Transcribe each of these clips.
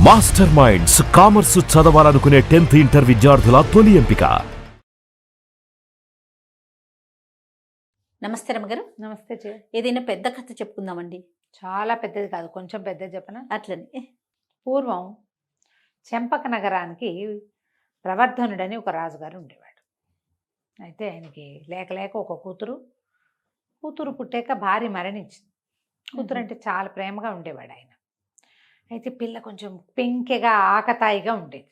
Master minds commerce చదవాలనుకునే 10th inter విద్యార్థుల తొలి ఎంపిక. నమస్తే రమ్మగారు. నమస్తే చే. ఏదైనా పెద్ద కథ చెప్పుకుందామండి. చాలా పెద్దది కాదు, కొంచెం పెద్దది చెప్పనా. అట్లనే పూర్వం చెంపక నగరానికి ప్రవర్ధనుడని ఒక రాజుగారు ఉండేవాడు. అయితే ఆయనకి లేక లేక ఒక కూతురు పుట్టాక భార్య మరణించింది. కూతురు అంటే చాలా ప్రేమగా ఉండేవాడు ఆయన. అయితే పిల్ల కొంచెం పెంకెగా ఆకతాయిగా ఉండేది.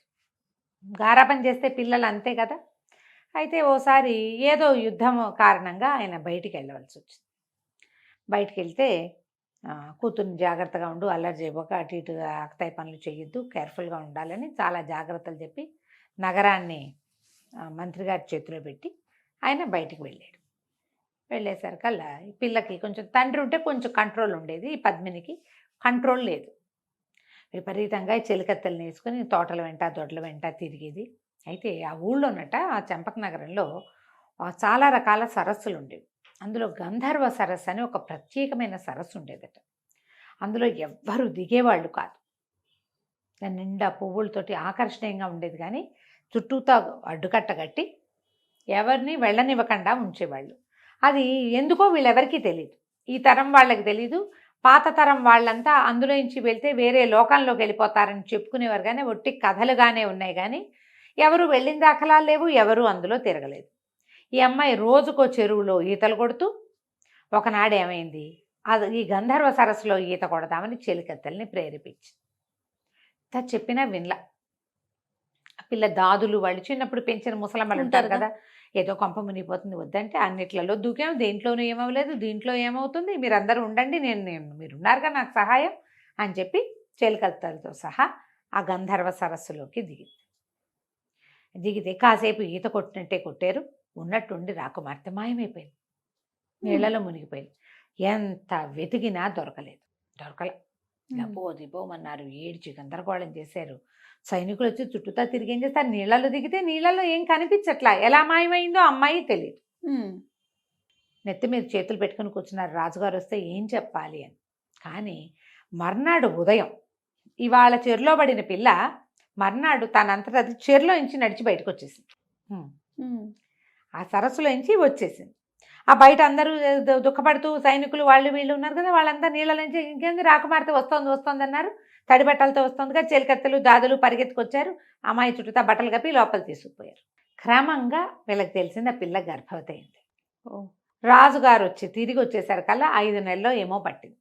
గారాబం చేస్తే పిల్లలు అంతే కదా. అయితే ఓసారి ఏదో యుద్ధం కారణంగా ఆయన బయటికి వెళ్ళవలసి వచ్చింది. బయటికి వెళ్తే కూతుర్ని జాగ్రత్తగా ఉండు, అల్లరి చేయబోక, అటు ఇటుగా ఆకతాయి పనులు చేయొద్దు, కేర్ఫుల్గా ఉండాలని చాలా జాగ్రత్తలు చెప్పి నగరాన్ని మంత్రి గారి చేతిలో పెట్టి ఆయన బయటికి వెళ్ళాడు. వెళ్ళేసరికల్లా ఈ పిల్లకి కొంచెం తండ్రి ఉంటే కొంచెం కంట్రోల్ ఉండేది, ఈ పద్మినికి కంట్రోల్ లేదు. విపరీతంగా చెలికత్తెలు నేసుకొని తోటల వెంట దొడ్ల వెంట తిరిగేది. అయితే ఆ ఊళ్ళోనట, ఆ చెంపక నగరంలో చాలా రకాల సరస్సులు ఉండేవి. అందులో గంధర్వ సరస్సు అని ఒక ప్రత్యేకమైన సరస్సు ఉండేదట. అందులో ఎవ్వరూ దిగేవాళ్ళు కాదు. దాని నిండా పువ్వులతోటి ఆకర్షణీయంగా ఉండేది, కానీ చుట్టూతో అడ్డుకట్ట కట్టి ఎవరిని వెళ్ళనివ్వకుండా ఉంచేవాళ్ళు. అది ఎందుకో వీళ్ళెవరికీ తెలియదు, ఈ తరం వాళ్ళకి తెలీదు. పాత తరం వాళ్ళంతా అందులో నుంచి వెళ్తే వేరే లోకంలోకి వెళ్ళిపోతారని చెప్పుకునేవారు, కానీ ఒట్టి కథలుగానే ఉన్నాయి, కానీ ఎవరు వెళ్ళిన దాఖలాలు లేవు, ఎవరు అందులో తిరగలేదు. ఈ అమ్మాయి రోజుకో చెరువులో ఈతలు కొడుతూ, ఒకనాడు ఏమైంది, అది ఈ గంధర్వ సరస్సులో ఈత కొడదామని చెలికత్తెల్ని ప్రేరేపించి చెప్పినా వినలా. ఆ పిల్ల దాదులు వాళ్ళు చిన్నప్పుడు పెంచిన ముసలమ్మలు ఉంటారు కదా, ఏదో కొంప మునిగిపోతుంది వద్దంటే అన్నిట్లలో దూకాం, దేంట్లోనూ ఏమవ్వలేదు, దీంట్లో ఏమవుతుంది, మీరందరూ ఉండండి, మీరున్నారుగా నాకు సహాయం అని చెప్పి చెలికత్తెలతో సహా ఆ గంధర్వ సరస్సులోకి దిగితే కాసేపు ఈత కొట్టినట్టే కొట్టారు. ఉన్నట్టుండి రాకుమార్తె మాయమైపోయింది, నీళ్లలో మునిగిపోయింది. ఎంత వెతికినా దొరకలే. పోమన్నారు, ఏడ్చి గందరగోళం చేశారు. సైనికులు వచ్చి చుట్టూతా తిరిగి ఏం చేస్తారు, నీళ్ళలో దిగితే నీళ్ళలో ఏం కనిపించట్లా, ఎలా మాయమైందో అమ్మాయి తెలియదు. నెత్తి మీద చేతులు పెట్టుకుని కూర్చున్నారు. రాజుగారు వస్తే ఏం చెప్పాలి అని. కానీ మర్నాడు ఉదయం ఇవాళ చెరులో పడిన పిల్ల మర్నాడు తనంతటా అది చెరులో నుంచి నడిచి బయటకు వచ్చేసింది. ఆ సరస్సులో నుంచి వచ్చేసింది. ఆ బయట అందరూ దుఃఖపడుతూ సైనికులు వాళ్ళు వీళ్ళు ఉన్నారు కదా, వాళ్ళంతా నీళ్ళ నుంచి ఇంకేంది రాకుమార్తె వస్తోంది అన్నారు. తడి బట్టలతో వస్తుందిగా చెలికత్తెలు దాదులు పరిగెత్తుకొచ్చారు. అమ్మాయి చుట్టూతా బట్టలు కప్పి లోపల తీసుకుపోయారు. క్రమంగా వీళ్ళకి తెలిసింది ఆ పిల్ల గర్భవతి అయింది. రాజుగారు తిరిగి వచ్చేసరికల్లా 5 నెలల్లో ఏమో పట్టింది,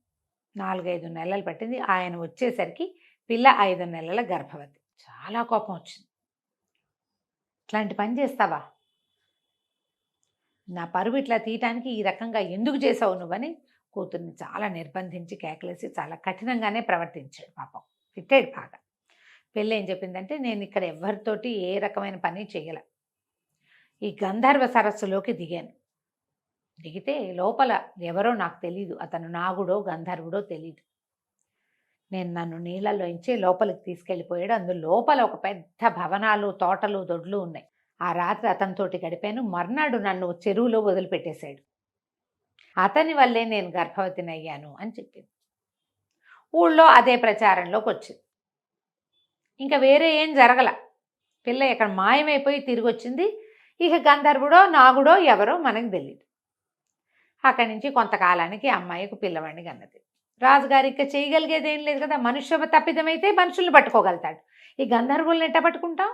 4-5 నెలలు పట్టింది. ఆయన వచ్చేసరికి పిల్ల 5 నెలల గర్భవతి. చాలా కోపం వచ్చింది. ఇట్లాంటి పని చేస్తావా, నా పరువు ఇట్లా తీయటానికి ఈ రకంగా ఎందుకు చేసావు నువ్వని కూతుర్ని చాలా నిర్బంధించి కేకలేసి చాలా కఠినంగానే ప్రవర్తించాడు. పాపం తిట్టాడు బాగా. పెళ్ళి ఏం చెప్పిందంటే, నేను ఇక్కడ ఎవరితోటి ఏ రకమైన పని చేయలే, ఈ గంధర్వ సరస్సులోకి దిగితే లోపల ఎవరో నాకు తెలీదు, అతను నాగుడో గంధర్వుడో తెలీదు. నన్ను నీళ్ళల్లోంచి లోపలికి తీసుకెళ్ళిపోయాడు. అందులో లోపల ఒక పెద్ద భవనాలు, తోటలు, దొడ్లు ఉన్నాయి. ఆ రాత్రి అతనితోటి గడిపాను. మర్నాడు నన్ను చెరువులో వదిలిపెట్టేశాడు. అతని వల్లే నేను గర్భవతిని అయ్యాను అని చెప్పింది. ఊళ్ళో అదే ప్రచారంలోకి వచ్చింది. ఇంకా వేరే ఏం జరగల. పిల్ల ఇక్కడ మాయమైపోయి తిరిగి వచ్చింది. ఇక గంధర్వుడో నాగుడో ఎవరో మనకు తెలియదు. అక్కడి నుంచి కొంతకాలానికి అమ్మాయికి పిల్లవాడిని కన్నది. రాజుగారి ఇక చేయగలిగేది ఏం లేదు కదా, మనుష్య తప్పిదమైతే మనుషుల్ని పట్టుకోగలుగుతాడు, ఈ గంధర్వుల్ని ఎట్ట పట్టుకుంటాం.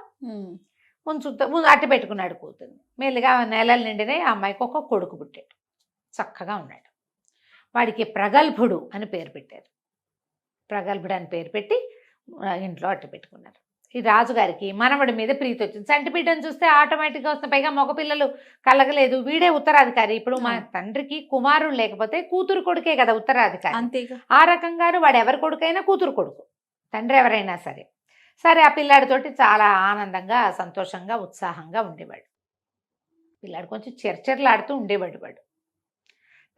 ముందు అట్టు పెట్టుకున్నాడు కూతుర్ని. మెల్లిగా నెలలు నిండినాయి. ఆ అమ్మాయికి ఒక కొడుకు పుట్టాడు, చక్కగా ఉన్నాడు. వాడికి ప్రగల్భుడు అని పేరు పెట్టారు. ప్రగల్భుడు అని పేరు పెట్టి ఇంట్లో అట్టు పెట్టుకున్నారు. ఈ రాజుగారికి మనవడి మీద ప్రీతి వచ్చింది. సంటి బిడ్డను చూస్తే ఆటోమేటిక్గా వస్తుంది. పైగా మగపిల్లలు కలగలేదు, వీడే ఉత్తరాధికారి. ఇప్పుడు మా తండ్రికి కుమారుడు లేకపోతే కూతురు కొడుకే కదా ఉత్తరాధికారి, అంతేగా. ఆ రకంగాను వాడు ఎవరి కొడుకైనా కూతురు కొడుకు, తండ్రి ఎవరైనా సరే. ఆ పిల్లాడితోటి చాలా ఆనందంగా, సంతోషంగా, ఉత్సాహంగా ఉండేవాడు. పిల్లాడు కొంచెం చర్చర్లాడుతూ ఉండేవాడు. వాడు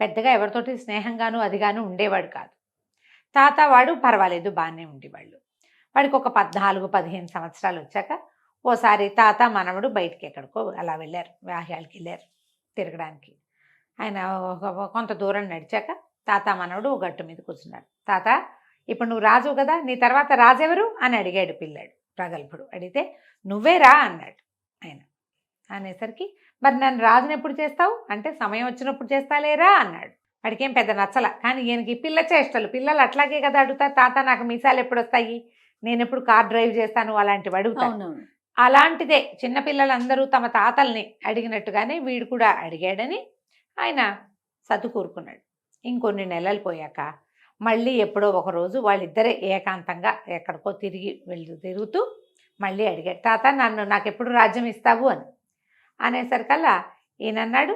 పెద్దగా ఎవరితోటి స్నేహంగాను అదిగాను ఉండేవాడు కాదు. తాత వాడు పర్వాలేదు, బాగానే ఉండేవాళ్ళు. వాడికి ఒక 14-15 సంవత్సరాలు వచ్చాక ఓసారి తాత మనవడు బయటికి ఎక్కడికో అలా వెళ్ళారు, వ్యాహ్యాలకి వెళ్ళారు తిరగడానికి. ఆయన కొంత దూరం నడిచాక తాత మనవడు గట్టు మీద కూర్చున్నారు. తాత, ఇప్పుడు నువ్వు రాజు కదా, నీ తర్వాత రాజెవరు అని అడిగాడు పిల్లాడు ప్రగల్భుడు. అడిగితే నువ్వే రా అన్నాడు ఆయన. అనేసరికి మరి నన్ను రాజుని ఎప్పుడు చేస్తావు అంటే సమయం వచ్చినప్పుడు చేస్తాలేరా అన్నాడు. వాడికేం పెద్ద నచ్చల. కానీ ఈయనకి పిల్ల చేష్టలు, పిల్లలు అట్లాగే కదా అడుగుతారు, తాత నాకు మీసాలు ఎప్పుడు వస్తాయి, నేను ఎప్పుడు కార్ డ్రైవ్ చేస్తాను అలాంటివి అడుగుతాను. అవునవును. అలాంటిదే చిన్నపిల్లలందరూ తమ తాతల్ని అడిగినట్టుగానే వీడు కూడా అడిగాడని ఆయన సర్దుకూరుకున్నాడు. ఇంకొన్ని నెలలు పోయాక మళ్ళీ ఎప్పుడో ఒకరోజు వాళ్ళిద్దరే ఏకాంతంగా ఎక్కడికో తిరుగుతూ మళ్ళీ అడిగాడు, తాత నాకు ఎప్పుడు రాజ్యం ఇస్తావు అని. అనేసరికల్లా ఈయన అన్నాడు,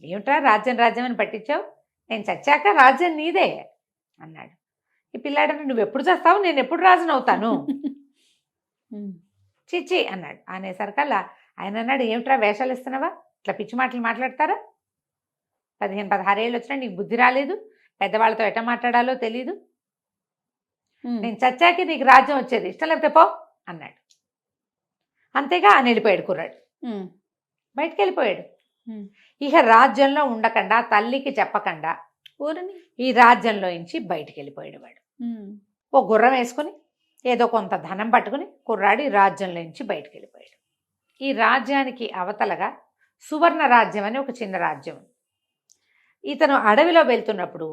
ఏమిట్రా రాజ్యం అని పట్టించావు, నేను చచ్చాక రాజ్యం నీదే అన్నాడు. ఈ పిల్లాడని నువ్వు ఎప్పుడు చేస్తావు, నేను ఎప్పుడు రాజును అవుతాను చిచ్చి అన్నాడు. అనేసరికల్లా ఆయన అన్నాడు, ఏమిట్రా వేషాలు ఇస్తున్నావా, ఇట్లా పిచ్చి మాటలు మాట్లాడతారా, 15-16 ఏళ్ళు వచ్చినా నీకు బుద్ధి రాలేదు, పెద్దవాళ్ళతో ఎట్ట మాట్లాడాలో తెలీదు, నేను చచ్చాకి నీకు రాజ్యం వచ్చేది, ఇష్టం లేకపోతే పో అన్నాడు. అంతేగా అని వెళ్ళిపోయాడు కుర్రాడు, బయటికి వెళ్ళిపోయాడు. ఇక రాజ్యంలో ఉండకుండా తల్లికి చెప్పకుండా ఊరిని ఈ రాజ్యంలో నుంచి బయటికి వెళ్ళిపోయాడు వాడు. ఓ గుర్రం వేసుకుని ఏదో కొంత ధనం పట్టుకుని కుర్రాడు ఈ రాజ్యంలో నుంచి బయటికి వెళ్ళిపోయాడు. ఈ రాజ్యానికి అవతలగా సువర్ణ రాజ్యం అని ఒక చిన్న రాజ్యం. ఇతను అడవిలో వెళ్తున్నప్పుడు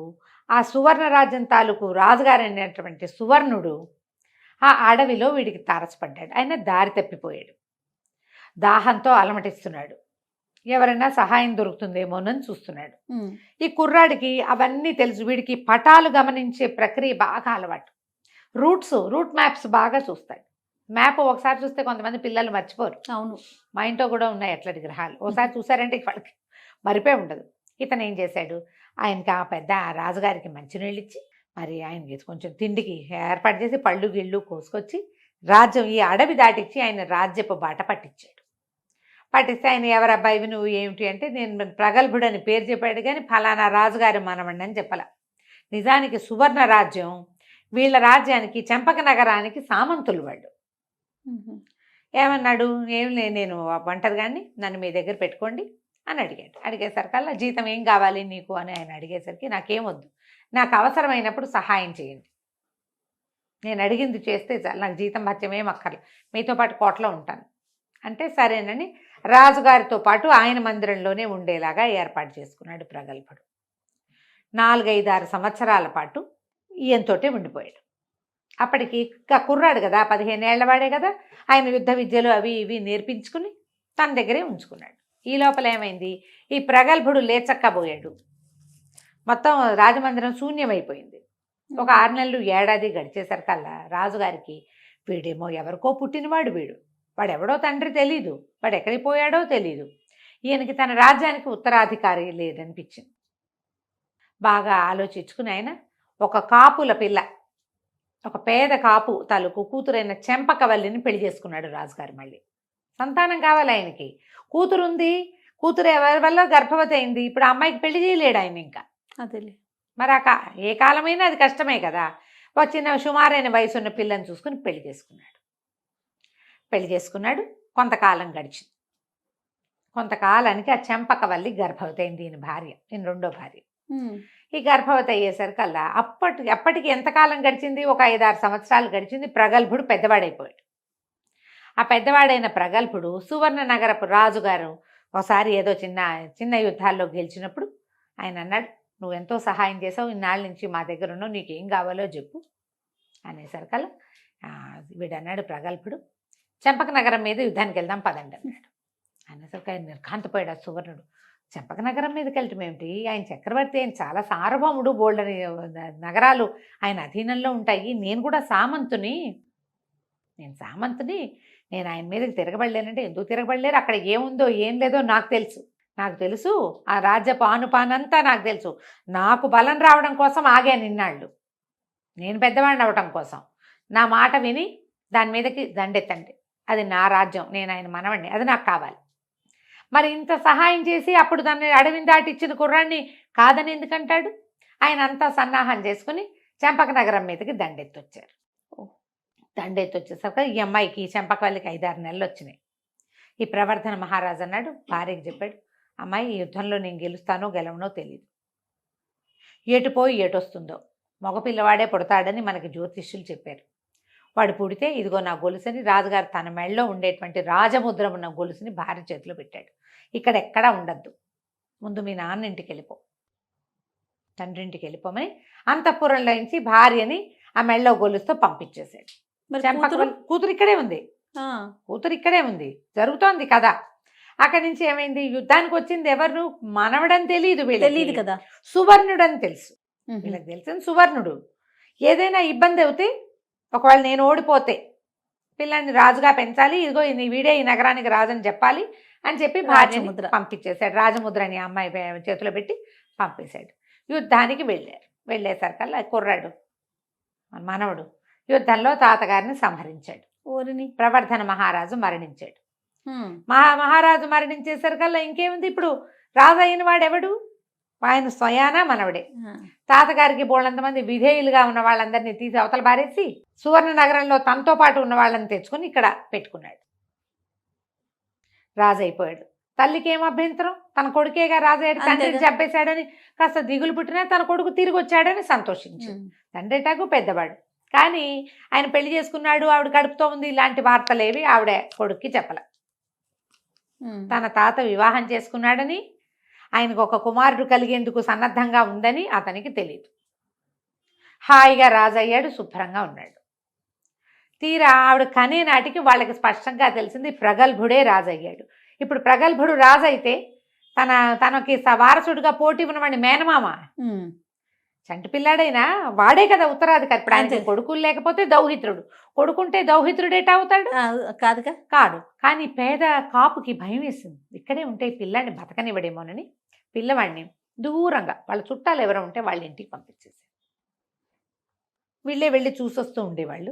ఆ సువర్ణ రాజ్యం తాలూకు రాజుగారు అయినటువంటి సువర్ణుడు ఆ అడవిలో వీడికి తారసపడ్డాడు. ఆయన దారి తప్పిపోయాడు, దాహంతో అలమటిస్తున్నాడు, ఎవరైనా సహాయం దొరుకుతుందేమోనని చూస్తున్నాడు. ఈ కుర్రాడికి అవన్నీ తెలుసు, వీడికి పటాలు గమనించే ప్రక్రియ బాగా అలవాటు, రూట్ మ్యాప్స్ బాగా చూస్తాడు. మ్యాప్ ఒకసారి చూస్తే కొంతమంది పిల్లలు మర్చిపోరు. అవును, మా ఇంట్లో కూడా ఉన్నాయి అట్లాంటి గ్రహాలు, ఒకసారి చూసారంటే వాళ్ళకి మరిపోయి ఉండదు. ఇతను ఏం చేశాడు, ఆయనకి ఆ పెద్ద రాజుగారికి మంచినీళ్ళు ఇచ్చి మరి ఆయనకి కొంచెం తిండికి ఏర్పాటు చేసి పళ్ళు గిళ్ళు కోసుకొచ్చి రాజ్యం ఈ అడవి దాటిచ్చి ఆయన రాజ్యపు బాట పట్టించాడు. పట్టిస్తే ఆయన ఎవరబ్బాయివి నువ్వు ఏమిటి అంటే నేను ప్రగల్భుడు అని పేరు చెప్పాడు, కానీ ఫలానా రాజుగారి మనవండి అని చెప్పాల. నిజానికి సువర్ణ రాజ్యం వీళ్ళ రాజ్యానికి చెంపక నగరానికి సామంతులు వాళ్ళు. ఏమన్నాడు, ఏం నేను ఒంటరి కానీ నన్ను మీ దగ్గర పెట్టుకోండి అని అడిగాడు. అడిగేసరికల్లా జీతం ఏం కావాలి నీకు అని ఆయన అడిగేసరికి నాకేమొద్దు, నాకు అవసరమైనప్పుడు సహాయం చేయండి, నేను అడిగింది చేస్తే చాలు, నాకు జీతం భత్యం ఏం అక్కర్లేదు, మీతో పాటు కోటలో ఉంటాను అంటే సరేనని రాజుగారితో పాటు ఆయన మందిరంలోనే ఉండేలాగా ఏర్పాటు చేసుకున్నాడు ప్రగల్భుడు. 4-5-6 సంవత్సరాల పాటు ఈయంతోటే ఉండిపోయాడు. అప్పటికి కుర్రాడు కదా, 15 ఏళ్ల వాడే కదా, ఆయన యుద్ధ విద్యలు అవి ఇవి నేర్పించుకుని తన దగ్గరే ఉంచుకున్నాడు. ఈ లోపల ఏమైంది, ఈ ప్రగల్భుడు లేచక్కబోయాడు, మొత్తం రాజమందిరం శూన్యమైపోయింది. ఒక 6 నెలలు ఏడాది గడిచేసరికల్లా రాజుగారికి వీడేమో ఎవరికో పుట్టినవాడు, వాడెవడో తండ్రి తెలీదు, వాడు ఎక్కడికి పోయాడో తెలీదు, ఈయనకి తన రాజ్యానికి ఉత్తరాధికారి లేదనిపించింది. బాగా ఆలోచించుకుని ఆయన ఒక కాపుల పిల్ల, ఒక పేద కాపు తాలూకు కూతురైన చెంపకవల్లిని పెళ్లి చేసుకున్నాడు రాజుగారు. మళ్ళీ సంతానం కావాలి ఆయనకి, కూతురుంది, కూతురు ఎవరి వల్ల గర్భవతి అయింది, ఇప్పుడు ఆ అమ్మాయికి పెళ్లి చేయలేడు ఆయన ఇంకా. అదేలే మరి ఏ కాలమైనా అది కష్టమే కదా. ఒక చిన్న సుమారైన వయసు ఉన్న పిల్లని చూసుకుని పెళ్లి చేసుకున్నాడు. కొంతకాలం గడిచింది. కొంతకాలానికి ఆ చెంపకవల్లి గర్భవతి అయింది, ఈయన భార్య, ఈయన రెండో భార్య. ఈ గర్భవతి అయ్యేసరికల్లా అప్పటికి ఎంతకాలం గడిచింది, ఒక 5-6 సంవత్సరాలు గడిచింది. ప్రగల్భుడు పెద్దవాడైపోయాడు. ఆ పెద్దవాడైన ప్రగల్భుడు సువర్ణ నగరపు రాజుగారు ఒకసారి ఏదో చిన్న యుద్ధాల్లో గెలిచినప్పుడు ఆయన అన్నాడు, నువ్వు ఎంతో సహాయం చేసావు, ఇన్నాళ్ళ నుంచి మా దగ్గర ఉన్నావు, నీకేం కావాలో చెప్పు అనేసరికల్లా వీడన్నాడు ప్రగల్భుడు, చెంపక నగరం మీద యుద్ధానికి వెళ్దాం పదండి అన్నాడు. అనేసరికి ఆయన నిర్ఘాంతపోయాడు. ఆ సువర్ణుడు చెంపక నగరం మీదకి వెళ్ళటం ఏమిటి, ఆయన చక్రవర్తి, ఆయన చాలా సార్వభౌముడు, బోల్డని నగరాలు ఆయన అధీనంలో ఉంటాయి, నేను కూడా సామంతుని, నేను ఆయన మీదకి తిరగబడలేనంటే ఎందుకు తిరగబడలేరు, అక్కడ ఏముందో ఏం లేదో నాకు తెలుసు, ఆ రాజ్యపు ఆనుపానంతా నాకు తెలుసు, నాకు బలం రావడం కోసం ఆగాను ఇన్నాళ్ళు, నేను పెద్దవాడిని అవటం కోసం, నా మాట విని దాని మీదకి దండెత్తండి, అది నా రాజ్యం, నేను ఆయన మనవడిని, అది నాకు కావాలి. మరి ఇంత సహాయం చేసి అప్పుడు దాన్ని అడవిని దాటిచ్చిన కుర్రాన్ని కాదని ఎందుకంటాడు. ఆయన అంతా సన్నాహం చేసుకుని చెంపక నగరం మీదకి దండెత్తొచ్చారు. దండెత్తొచ్చేసరికి ఈ అమ్మాయికి చెంపకవల్లికి 5-6 నెలలు వచ్చినాయి. ఈ ప్రవర్ధన మహారాజు అన్నాడు, భార్యకి చెప్పాడు, అమ్మాయి ఈ యుద్ధంలో నేను గెలుస్తానో గెలవనో తెలియదు, ఎటు పోయి ఎటు వస్తుందో, మగపిల్లవాడే పుడతాడని మనకి జ్యోతిష్యులు చెప్పారు. వాడు పుడితే ఇదిగో నా గొలుసుని రాజుగారు తన మెడలో ఉండేటువంటి రాజముద్ర ఉన్న గొలుసుని భార్య చేతిలో పెట్టాడు. ఇక్కడ ఎక్కడా ఉండద్దు, ముందు మీ నాన్న ఇంటికి వెళ్ళిపో, తండ్రింటికి వెళ్ళిపోమని అంతఃపురంలో నుంచి భార్యని ఆ మెడలో గొలుసుతో పంపించేశాడు. మరి చెంపక కూతురు? కూతురు ఇక్కడే ఉంది, ఆ, కూతురు ఇక్కడే ఉంది, జరుగుతోంది కదా. అక్కడి నుంచి ఏమైంది, యుద్ధానికి వచ్చింది ఎవరు, మనవడని తెలియదు, తెలియదు కదా. సువర్ణుడు అని తెలుసు. ఉహు. వీళ్ళకి తెలిసింది సువర్ణుడు. ఏదైనా ఇబ్బంది అవుతే, ఒకవేళ నేను ఓడిపోతే పిల్లాన్ని రాజుగా పెంచాలి, ఇదిగో వీడే ఈ నగరానికి రాజని చెప్పాలి అని చెప్పి భార్యని రాజముద్ర. పంపించేశాడు. రాజముద్రని అమ్మాయి చేతిలో పెట్టి పంపేశాడు. యుద్ధానికి వెళ్ళారు. వెళ్ళేసరికల్లా కుర్రాడు మనవడు యుద్ధంలో తాతగారిని సంహరించాడు. ఓరిని. ప్రవర్ధన మహారాజు మరణించాడు. ఉమ్. మహారాజు మరణించేసరికల్లా ఇంకేముంది, ఇప్పుడు రాజు అయిన వాడెవడు, ఆయన స్వయానా మనవడే. ఆ. తాతగారికి బోళ్ళంతమంది విధేయులుగా ఉన్న వాళ్ళందరినీ తీసి అవతల పారేసి సువర్ణ నగరంలో తనతో పాటు ఉన్న వాళ్ళని తెచ్చుకొని ఇక్కడ పెట్టుకున్నాడు. రాజు అయిపోయాడు. తల్లికి ఏం అభ్యంతరం, తన కొడుకేగా రాజయ్యాడు, తండ్రిని అంతేగా. చంపేశాడని కాస్త దిగులు పుట్టినా తన కొడుకు తిరిగి వచ్చాడని సంతోషించు. ఉమ్. తండ్రి ఎటాకు పెద్దవాడు, కానీ ఆయన పెళ్లి చేసుకున్నాడు, ఆవిడ కడుపుతో ఉంది, ఇలాంటి వార్తలేవి ఆవిడ కొడుక్కి చెప్పలే. ఉమ్. తన తాత వివాహం చేసుకున్నాడని, ఆయనకు ఒక కుమారుడు కలిగేందుకు సన్నద్ధంగా ఉందని అతనికి తెలియదు. హాయిగా రాజయ్యాడు, శుభ్రంగా ఉన్నాడు. తీరా ఆవిడ కనే నాటికి వాళ్ళకి స్పష్టంగా తెలిసింది, ప్రగల్భుడే రాజయ్యాడు. ఇప్పుడు ప్రగల్భుడు రాజైతే తనకి వారసుడిగా పోటీ ఉన్నవాడి మేనమామ, ఉమ్. చంటి పిల్లాడైనా వాడే కదా ఉత్తరాధికారి. ఇప్పుడు ఆయనకి అంతే. కొడుకులు లేకపోతే దౌహిత్రుడు, కొడుకుంటే దౌహిత్రుడేటా అవుతాడు, ఆ, కాదుగా. కాడు. కానీ పేద కాపుకి భయం వేసింది, ఇక్కడే ఉంటే ఈ పిల్లాడిని బతకనివ్వడేమోనని పిల్లవాడిని దూరంగా వాళ్ళ చుట్టాలు ఎవరో ఉంటే వాళ్ళ ఇంటికి పంపించేసి వీళ్ళే వెళ్ళి చూసొస్తూ ఉండేవాళ్ళు.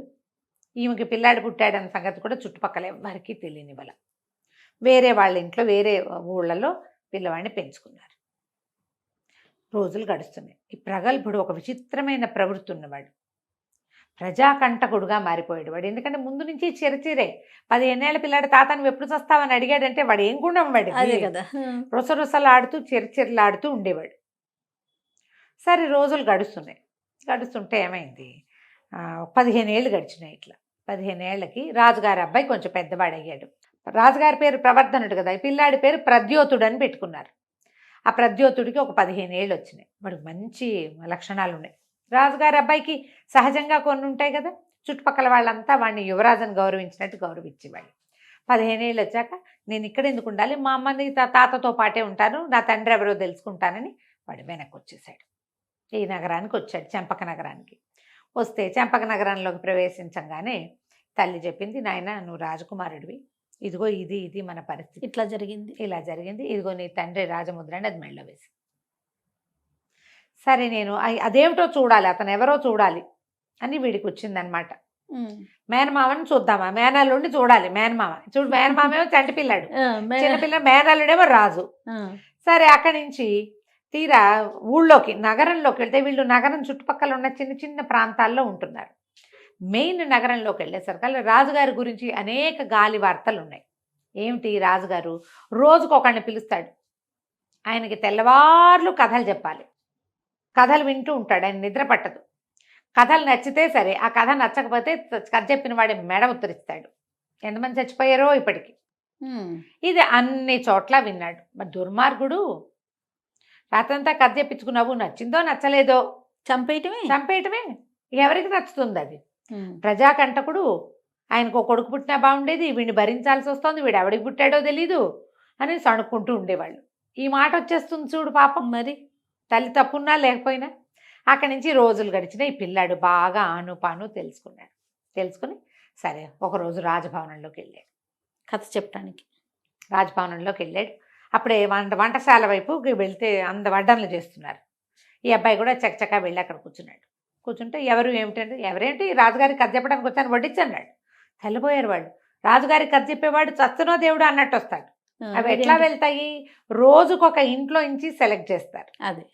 ఈమెకి పిల్లాడు పుట్టాడన్న సంగతి కూడా చుట్టుపక్కల ఎవరికి తెలియనివ్వాల. వేరే వాళ్ళ ఇంట్లో వేరే ఊళ్ళలో పిల్లవాడిని పెంచుకున్నారు. రోజులు గడుస్తున్నాయి. ఈ ప్రగల్భుడు ఒక విచిత్రమైన ప్రవృత్తి ఉన్నవాడు, ప్రజాకంటకుడుగా మారిపోయాడు వాడు. ఎందుకంటే ముందు నుంచి చిరచిరే 15 ఏళ్ల పిల్లాడు తాత నువ్వు ఎప్పుడు చస్తావని అడిగాడంటే వాడు ఏం గుణం వాడు, అదే కదా. రుసరుసలాడుతూ చిరచిరలాడుతూ ఉండేవాడు. సరే రోజులు గడుస్తున్నాయి. గడుస్తుంటే ఏమైంది, 15 ఏళ్ళు గడిచినాయి. ఇట్లా 15 ఏళ్ళకి రాజుగారి అబ్బాయి కొంచెం పెద్దవాడయ్యాడు. రాజుగారి పేరు ప్రవర్ధనుడు కదా, ఈ పిల్లాడి పేరు ప్రద్యోతుడు అని పెట్టుకున్నారు. ఆ ప్రద్యోతుడికి ఒక 15 ఏళ్ళు వచ్చినాయి. వాడికి మంచి లక్షణాలు ఉన్నాయి. రాజుగారి అబ్బాయికి సహజంగా కొన్ని ఉంటాయి కదా, చుట్టుపక్కల వాళ్ళంతా వాడిని యువరాజుని గౌరవించినట్టు గౌరవించేవాళ్ళు. 15 ఏళ్ళు వచ్చాక నేను ఇక్కడ ఎందుకు ఉండాలి, మా అమ్మని తాతతో పాటే ఉంటాను, నా తండ్రి ఎవరో తెలుసుకుంటానని వాడు వెనక్కి వచ్చేసాడు. ఈ నగరానికి వచ్చాడు, చెంపక నగరానికి. వస్తే చెంపక నగరంలోకి ప్రవేశించగానే తల్లి చెప్పింది, నాయన నువ్వు రాజకుమారుడివి, ఇదిగో ఇది మన పరిస్థితి, ఇట్లా జరిగింది. ఇలా జరిగింది, ఇదిగో నీ తండ్రి రాజముద్రని అది మెళ్ళ వేసి. సరే నేను అదేమిటో చూడాలి, అతను ఎవరో చూడాలి అని వీడికి వచ్చిందనమాట. ఉమ్. మేనమామని చూద్దామా, మేనల్లుడిని చూడాలి. మేనమామ చూడు, మేనమామేమో చంటి పిల్లాడు, ఆ, చిన్నపిల్ల, మేనల్లుడేమో రాజు. ఆ. సరే అక్కడి నుంచి తీరా ఊళ్ళోకి నగరంలోకి వెళ్తే, వీళ్ళు నగరం చుట్టుపక్కల ఉన్న చిన్న చిన్న ప్రాంతాల్లో ఉంటున్నారు. మెయిన్ నగరంలోకి వెళ్ళేసరికి రాజుగారి గురించి అనేక గాలి వార్తలు ఉన్నాయి. ఏమిటి, రాజుగారు రోజుకొకరిని పిలుస్తాడు, ఆయనకి తెల్లవార్లు కథలు చెప్పాలి, కథలు వింటూ ఉంటాడు, ఆయన నిద్ర పట్టదు. కథలు నచ్చితే సరే, ఆ కథ నచ్చకపోతే కథ చెప్పిన వాడి మెడ ఉత్తరిస్తాడు. ఎంతమంది చచ్చిపోయారో ఇప్పటికి. ఉమ్. ఇది అన్ని చోట్ల విన్నాడు. మరి దుర్మార్గుడు రాత్రంతా కథ చెప్పించుకున్నావు, నచ్చిందో నచ్చలేదో చంపేయటమే. ఎవరికి నచ్చుతుంది అది? ఉమ్. ప్రజాకంటకుడు, ఆయనకు ఒక కొడుకు పుట్టినా బాగుండేది, వీడిని భరించాల్సి వస్తుంది, వీడు ఎవడికి పుట్టాడో తెలీదు అని సణుక్కుంటూ ఉండేవాళ్ళు. ఈ మాట వచ్చేస్తుంది చూడు పాపం. మరి తల్లి తప్పున్నా లేకపోయినా. అక్కడి నుంచి రోజులు గడిచిన ఈ పిల్లాడు బాగా ఆనుపాను తెలుసుకున్నాడు. తెలుసుకుని సరే ఒకరోజు రాజభవనంలోకి వెళ్ళాడు, కథ చెప్పడానికి. రాజభవనంలోకి వెళ్ళాడు. అప్పుడే వంటశాల వైపు వెళ్తే వడ్డనలు చేస్తున్నారు. ఈ అబ్బాయి కూడా చకచకా వెళ్ళి అక్కడ కూర్చున్నాడు. కూర్చుంటే ఎవరేంటి రాజుగారికి కథ చెప్పడానికి వచ్చాను, వడ్డించన్నాడు. తెల్లబోయారు వాళ్ళు. రాజుగారికి కథ చెప్పేవాడు చస్తునో దేవుడు అన్నట్టు వస్తాడు. అవి ఎట్లా వెళ్తాయి, రోజుకొక ఇంట్లో నుంచి సెలెక్ట్ చేస్తారు. అదే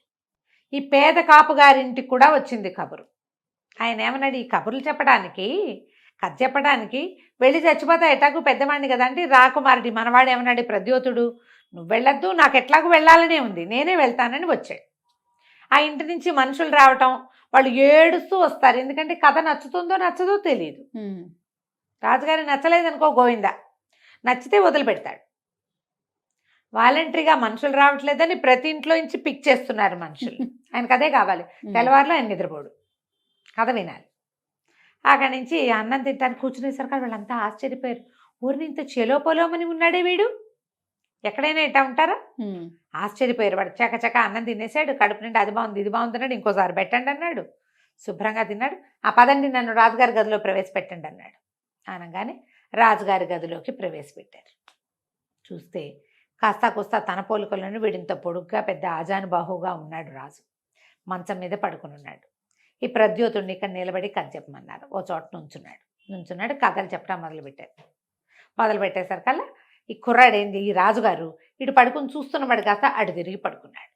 ఈ పేద కాపు గారింటికి కూడా వచ్చింది కబురు. ఆయన ఏమన్నాడు, ఈ కబుర్లు చెప్పడానికి, కథ చెప్పడానికి వెళ్ళి చచ్చిపోతా ఎటాకు పెద్దవాడిని కదా అంటే, రాకుమారుడి మనవాడు ఏమన్నాడు, ప్రద్యోతుడు నువ్వు వెళ్ళొద్దు, నాకు ఎట్లాగూ వెళ్ళాలనే ఉంది, నేనే వెళ్తానని వచ్చాడు. ఆ ఇంటి నుంచి మనుషులు రావటం, వాళ్ళు ఏడుస్తూ వస్తారు. ఎందుకంటే కథ నచ్చుతుందో నచ్చదో తెలియదు. ఉమ్. రాజుగారి నచ్చలేదనుకో గోవిందా, నచ్చితే వదిలిపెడతాడు. వాలంటరీగా మనుషులు రావట్లేదని ప్రతి ఇంట్లో నుంచి పిక్ చేస్తున్నారు మనుషులు. ఆయనకు అదే కావాలి. తెల్లవారులో ఆయన నిద్రపోడు, కథ వినాలి. అక్కడి నుంచి అన్నం తింటానికి కూర్చునేసరికి వాళ్ళంతా ఆశ్చర్యపోయారు. ఊరిని ఇంత చెలోపొలోమని ఉన్నాడే వీడు, ఎక్కడైనా ఇట్టా ఉంటారా? ఉమ్. ఆశ్చర్యపోయారు. వాడు చకచక అన్నం తినేసాడు. కడుపు నిండి అది బాగుంది ఇది బాగుంది అన్నాడు. ఇంకోసారి పెట్టండి అన్నాడు. శుభ్రంగా తిన్నాడు. ఆ పదండి నన్ను రాజుగారి గదిలో ప్రవేశపెట్టండి అన్నాడు. అనగానే రాజుగారి గదిలోకి ప్రవేశపెట్టారు. చూస్తే కాస్తా కూస్తా తన పోలికలను వీడింత పొడుగ్గా పెద్ద ఆజానుబాహుగా ఉన్నాడు రాజు. మంచం మీద పడుకుని ఉన్నాడు. ఈ ప్రద్యోతుడిని ఇక్కడ నిలబడి కథ చెప్పమన్నారు. ఓ చోట నుంచున్నాడు. కథలు చెప్పడం మొదలుపెట్టేసరికల్లా ఈ కుర్రాడేంది, ఈ రాజుగారు ఇటు పడుకుని చూస్తున్నవాడు కాస్త అటు తిరిగి పడుకున్నాడు.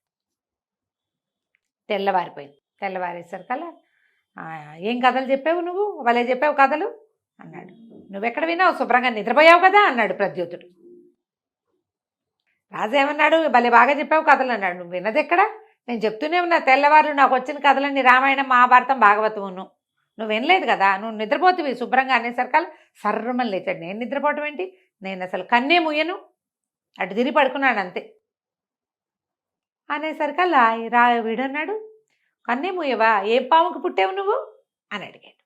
తెల్లవారేసరికల్లా ఏం కథలు చెప్పావు నువ్వు, వాళ్ళే చెప్పావు కథలు అన్నాడు. నువ్వెక్కడ విన్నావు, శుభ్రంగా నిద్రపోయావు కదా అన్నాడు ప్రద్యోతుడు. రాజు ఏమన్నాడు, భలే బాగా చెప్పావు కథలు అన్నాడు. నువ్వు విన్నది ఎక్కడ, నేను చెప్తూనే ఉన్నా తెల్లవారు నాకు వచ్చిన కథలన్నీ రామాయణం మహాభారతం భాగవతమును, నువ్వు వినలేదు కదా, నువ్వు నిద్రపోతువి శుభ్రంగా అనేసరికల్లా సర్రమని లేచాడు. నేను నిద్రపోవటం ఏంటి, నేను అసలు కన్నే ముయ్యను, అటు తిరిగి పడుకున్నాడు అంతే అనేసరికల్లా వీడన్నాడు, కన్నే ముయ్యవా, ఏ పాముకు పుట్టావు నువ్వు అని అడిగాడు.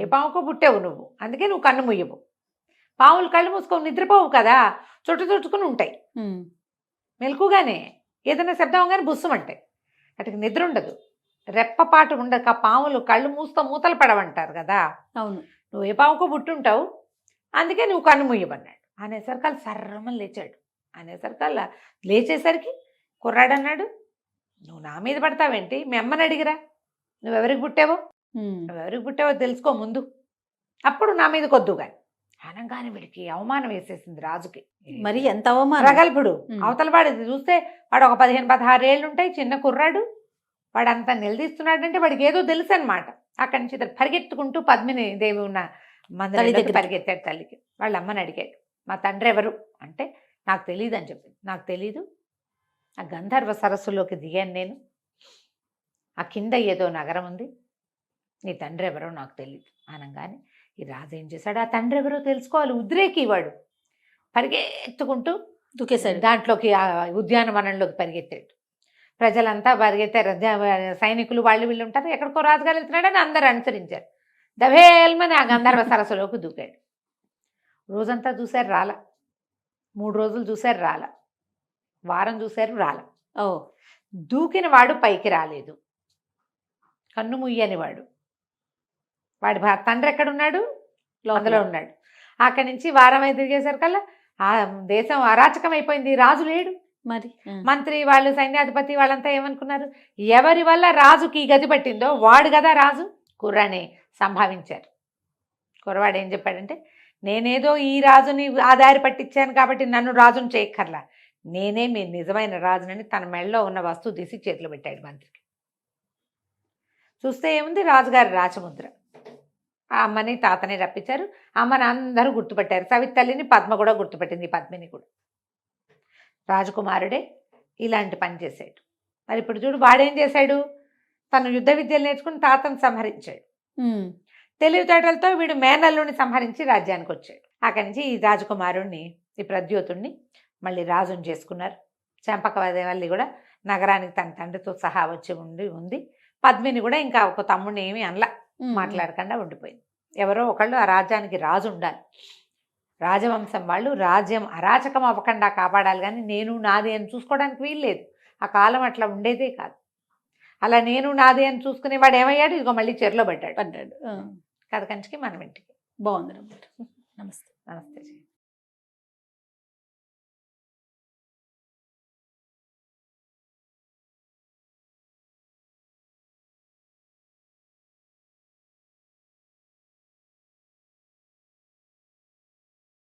ఏ పాముకు పుట్టావు నువ్వు, అందుకే నువ్వు కన్ను ముయ్యవు. పాములు కళ్ళు మూసుకొని నిద్రపోవు కదా, చుట్టుకుని ఉంటాయి. మెలకుగానే ఏదైనా శబ్దం కానీ బుస్సమంటాయి. అటుకి నిద్ర ఉండదు, రెప్పపాటు ఉండక పాములు కళ్ళు మూతలు పడవంటారు కదా. అవును, నువ్వు ఏ పాముకో పుట్టుంటావు, అందుకే నువ్వు కన్ను ముయ్యమన్నాడు. అనేసరికల్లా సర్రమని లేచాడు. అనేసరికల్లా లేచేసరికి కుర్రాడన్నాడు, నువ్వు నా మీద పడతావేంటి, మీ అమ్మని అడిగిరా, నువ్వెవరికి పుట్టావో తెలుసుకో ముందు, అప్పుడు నా మీద కొద్దు కానీ. అనగానే వీడికి అవమానం వేసేసింది రాజుకి. మరి ఎంత అవమానం. ప్రగల్భుడు అవతల వాడు చూస్తే వాడు ఒక 15-16 ఏళ్ళు ఉంటాయి, చిన్న కుర్రాడు. వాడు అంతా నిలదీస్తున్నాడంటే వాడికి ఏదో తెలుసు అనమాట. అక్కడి నుంచి పరిగెత్తుకుంటూ పద్మిని దేవి ఉన్న మందిరం పరిగెత్తాడు. తల్లికి వాళ్ళ అమ్మని అడిగాడు, మా తండ్రి ఎవరు అంటే నాకు తెలియదు అని చెప్పింది. నాకు తెలీదు, ఆ గంధర్వ సరస్సులోకి దిగాను నేను, ఆ కింద ఏదో నగరం ఉంది, నీ తండ్రి ఎవరో నాకు తెలియదు అనగానే ఈ రాజు ఏం చేశాడు, ఆ తండ్రి ఎవరో తెలుసుకోవాలి, ఉద్రేకి వాడు పరిగెత్తుకుంటూ దూకేశాడు దాంట్లోకి, ఆ ఉద్యానవనంలోకి పరిగెత్తాడు. ప్రజలంతా పరిగెత్తారు, సైనికులు వాళ్ళు వీళ్ళు ఉంటారు, ఎక్కడికో రాజుగారు వెళ్తున్నాడని అందరూ అనుసరించారు. దవేల్మని ఆ గంధర్వ సరస్సులోకి దూకాడు. రోజంతా చూశారు రాల, 3 రోజులు చూశారు రాల, వారం చూశారు రాల. ఓ, దూకిన వాడు పైకి రాలేదు, కన్ను ముయ్యని వాడు. వాడి తండ్రి ఎక్కడున్నాడు, అందులో ఉన్నాడు. అక్కడి నుంచి వారం అయితే తిరిగేసరికల్లా ఆ దేశం అరాచకం అయిపోయింది, రాజు లేడు. మరి మంత్రి వాళ్ళు సైన్యాధిపతి వాళ్ళంతా ఏమనుకున్నారు, ఎవరి వల్ల రాజుకి గతి పట్టిందో వాడు కదా రాజు. కుర్రాని సంభావించారు. కుర్రవాడు ఏం చెప్పాడంటే, నేనేదో ఈ రాజుని ఆధారి పట్టించాను కాబట్టి నన్ను రాజుని చేయక్కర్లా, నేనే మీ నిజమైన రాజునని తన మెడలో ఉన్న వస్తువు తీసి చేతిలో పెట్టాడు మంత్రికి. చూస్తే ఏముంది, రాజుగారి రాచముద్ర. ఆ అమ్మని తాతని రప్పించారు. అమ్మని అందరూ గుర్తుపట్టారు. సవితల్లిని పద్మ కూడా గుర్తుపట్టింది, పద్మిని కూడా. రాజకుమారుడే ఇలాంటి పని చేశాడు. మరి ఇప్పుడు చూడు, వాడేం చేశాడు, తను యుద్ధ విద్యలు నేర్చుకుని తాతను సంహరించాడు. తెలివితేటలతో వీడు మేనల్లుని సంహరించి రాజ్యానికి వచ్చాడు. అక్కడి నుంచి ఈ రాజకుమారుణ్ణి, ఈ ప్రద్యోతుణ్ణి మళ్ళీ రాజుని చేసుకున్నారు. చంపకవల్లి కూడా నగరానికి తన తండ్రితో సహా వచ్చి ఉంది. పద్మిని కూడా ఇంకా ఒక తమ్ముడిని ఏమీ అనలా, మాట్లాడకుండా ఉండిపోయింది. ఎవరో ఒకళ్ళు ఆ రాజ్యానికి రాజు ఉండాలి. రాజవంశం వాళ్ళు రాజ్యం అరాచకం అవ్వకుండా కాపాడాలి, కానీ నేను నాది అని చూసుకోవడానికి వీల్లేదు. ఆ కాలం అట్లా ఉండేదే కాదు. అలా నేను నాది అని చూసుకునేవాడు ఏమయ్యాడు, ఇదిగో మళ్ళీ చెరలో పడ్డాడు. కథ కంచికి మనం ఇంటికి. బాగుంది.